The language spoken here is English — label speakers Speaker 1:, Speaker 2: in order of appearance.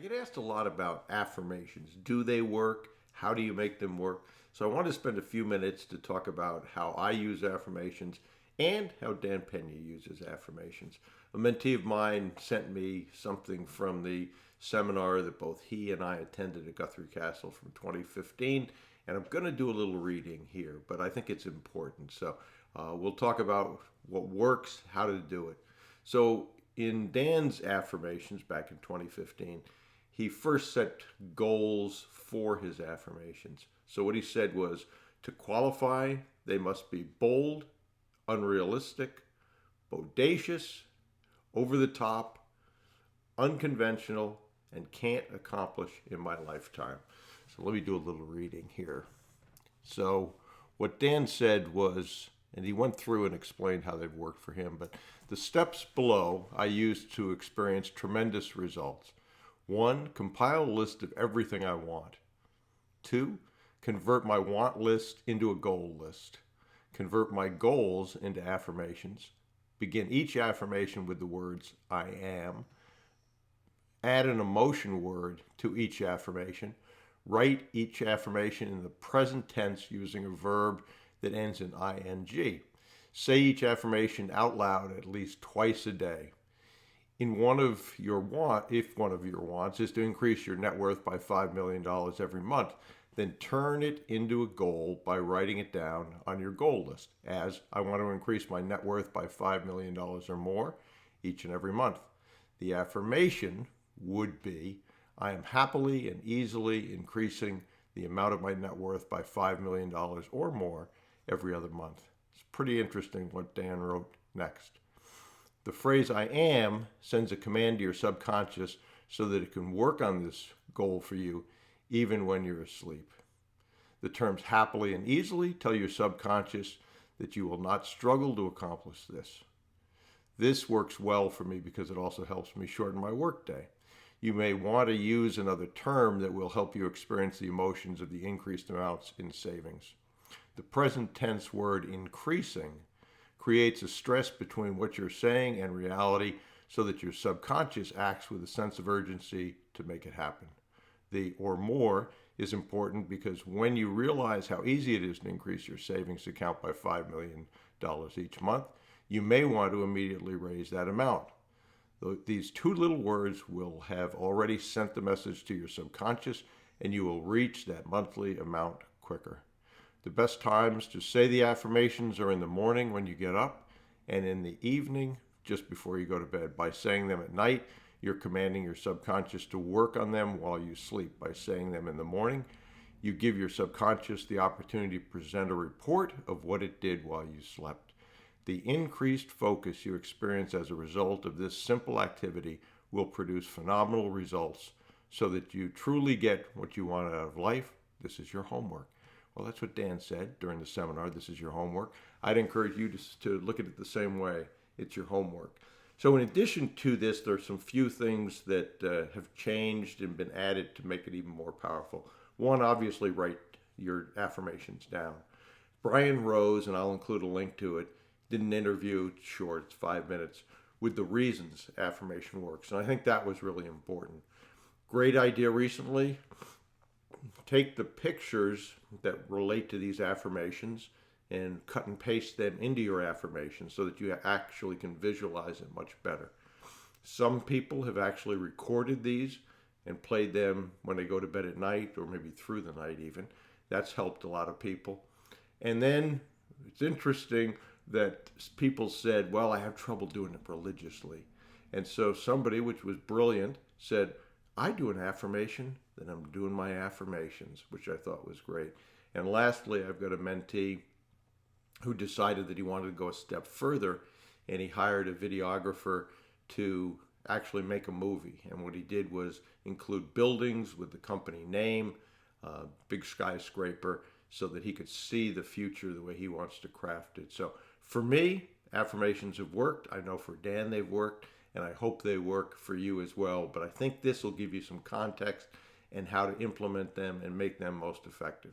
Speaker 1: I get asked a lot about affirmations. Do they work? How do you make them work? So I want to spend a few minutes to talk about how I use affirmations and how Dan Pena uses affirmations. A mentee of mine sent me something from the seminar that both he and I attended at Guthrie Castle from 2015, and I'm going to do a little reading here, but I think it's important. So we'll talk about what works, how to do it. So in Dan's affirmations back in 2015, he first set goals for his affirmations. So what he said was, to qualify, they must be bold, unrealistic, bodacious, over the top, unconventional, and can't accomplish in my lifetime. So let me do a little reading here. So what Dan said was, and he went through and explained how they've worked for him, but the steps below I used to experience tremendous results. 1, compile a list of everything I want. 2, convert my want list into a goal list. Convert my goals into affirmations. Begin each affirmation with the words, I am. Add an emotion word to each affirmation. Write each affirmation in the present tense using a verb that ends in ing. Say each affirmation out loud at least twice a day. If one of your wants is to increase your net worth by $5 million every month, then turn it into a goal by writing it down on your goal list as, I want to increase my net worth by $5 million or more each and every month. The affirmation would be, I am happily and easily increasing the amount of my net worth by $5 million or more every other month. It's pretty interesting what Dan wrote next. The phrase I am sends a command to your subconscious so that it can work on this goal for you even when you're asleep. The terms happily and easily tell your subconscious that you will not struggle to accomplish this. This works well for me because it also helps me shorten my workday. You may want to use another term that will help you experience the emotions of the increased amounts in savings. The present tense word increasing creates a stress between what you're saying and reality so that your subconscious acts with a sense of urgency to make it happen. The or more is important because when you realize how easy it is to increase your savings account by $5 million each month, you may want to immediately raise that amount. These two little words will have already sent the message to your subconscious and you will reach that monthly amount quicker. The best times to say the affirmations are in the morning when you get up and in the evening just before you go to bed. By saying them at night, you're commanding your subconscious to work on them while you sleep. By saying them in the morning, you give your subconscious the opportunity to present a report of what it did while you slept. The increased focus you experience as a result of this simple activity will produce phenomenal results so that you truly get what you want out of life. This is your homework. Well, that's what Dan said during the seminar. This is your homework. I'd encourage you to look at it the same way. It's your homework. So in addition to this, there's some few things that have changed and been added to make it even more powerful. One, obviously, write your affirmations down. Brian Rose, and I'll include a link to it, did an interview, short, it's 5 minutes, with the reasons affirmation works. And I think that was really important. Great idea recently. Take the pictures that relate to these affirmations and cut and paste them into your affirmations so that you actually can visualize it much better. Some people have actually recorded these and played them when they go to bed at night or maybe through the night even. That's helped a lot of people. And then it's interesting that people said, well, I have trouble doing it religiously. And so somebody, which was brilliant, said, I do an affirmation, then I'm doing my affirmations, which I thought was great. And lastly, I've got a mentee who decided that he wanted to go a step further, and he hired a videographer to actually make a movie. And what he did was include buildings with the company name, big skyscraper, so that he could see the future the way he wants to craft it. So for me, affirmations have worked. I know for Dan they've worked, and I hope they work for you as well. But I think this will give you some context and how to implement them and make them most effective.